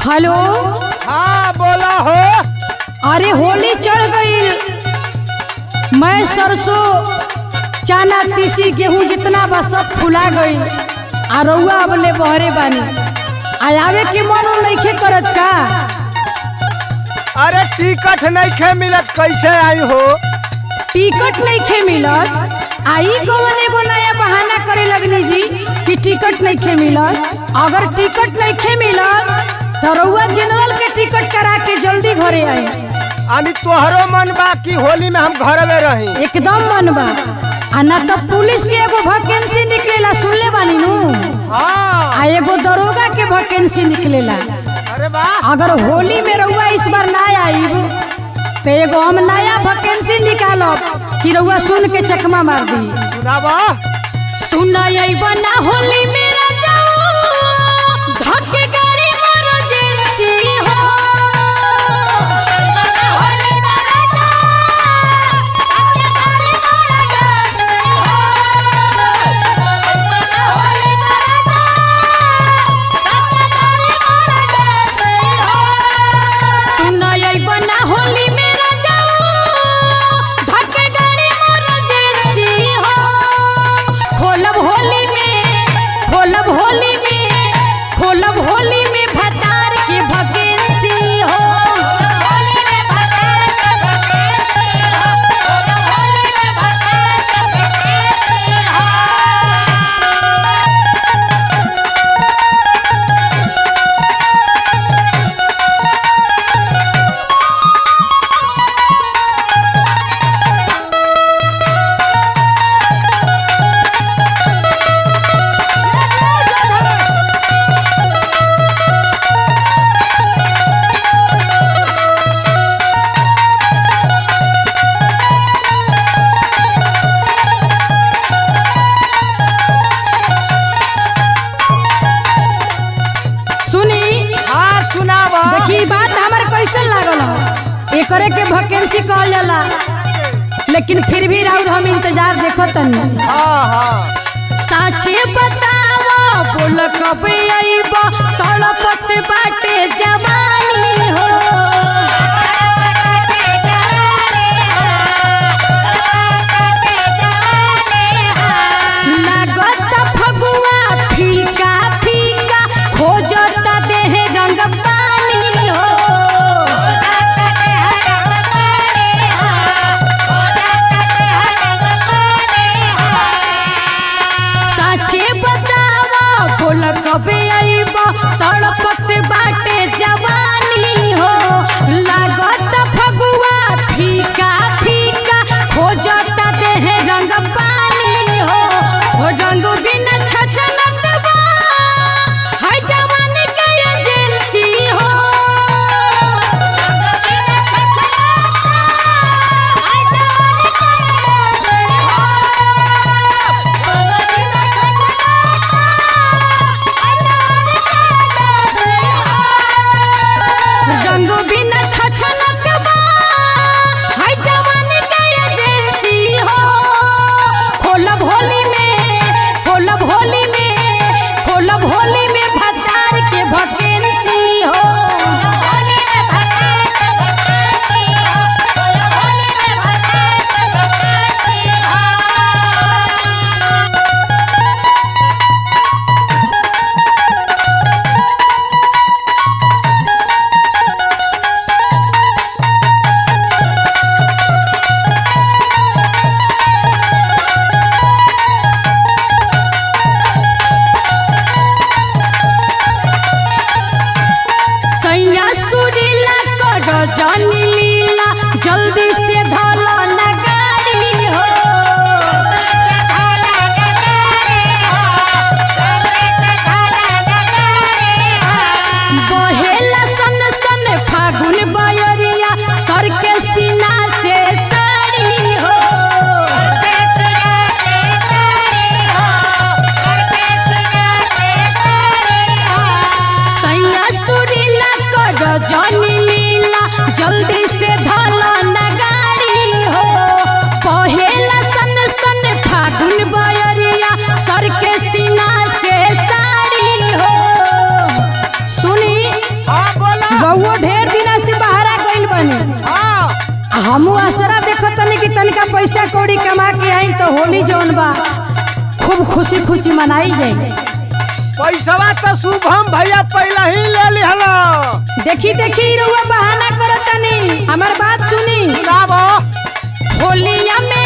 Hello. हाँ बोला हो। अरे होली चढ़ गई, मैं सरसों चना तीसी गेहूं जितना बा सब फुला गई। आ रउआ अपने बहरे बानी, आवे के मन नइखे करत का? अरे टिकट नइखे मिलत, कैसे आई हो? टिकट नइखे मिलत? आई कौन एगो नया बहाना करे लगनी जी कि टिकट नइखे मिलत। अगर टिकट नइखे मिलत तो रउआ जनरल के टिकट करा के जल्दी घरे आई। अभी तोहरो मन बा कि होली में हम घर में रही? एकदम मन बा। आ ना तो पुलिस के एगो वैकेंसी निकलेला, सुनले बानी नु? हाँ। आ एगो दरोगा के वैकेंसी निकलेला। अरे वाह। अगर होली में रउआ इस बार ना आईब तो एगो हम नया वैकेंसी निकालब कि रउआ सुन के चकमा मार दी। सुनावा। सुना आईबा ना होली मेरा जाओ धक्के गाड़ी मारो जेंसी हो। होली में भतार के वैकेंसी हो। देखी बात हमारे कैसे लागल एकरे के वैकेंसी कहल जाला, लेकिन फिर भी राउर हम इंतजार देखो तनी। साचे बतावा बोल कब आईबा, तड़पत बाटे जवानी हो। लागत फगुआ फीका फीका, खोजता देह रंग पानी हो। साचे बतावा बोल कबे आईबा, तड़पत बाटे जवानी हो। लागत फगुआ फीका फीका, खोजता देह रंग पानी हो। हो रंग बिना छछनत बा है जवानी के एजेंसी हो। रंग बिना छछनत बा है जवानी के एजेंसी हो। खोलब होली में, खोलब पैसा कौड़ी कमा के आई तो होली जौन बा खूब खुशी खुशी मनाई जाए। पैसवा तो शुभम भैया पहले ही ले लिहला। देखी देखी रउआ बहाना करतनी, हमार बात सुनी। ना बा होलिया में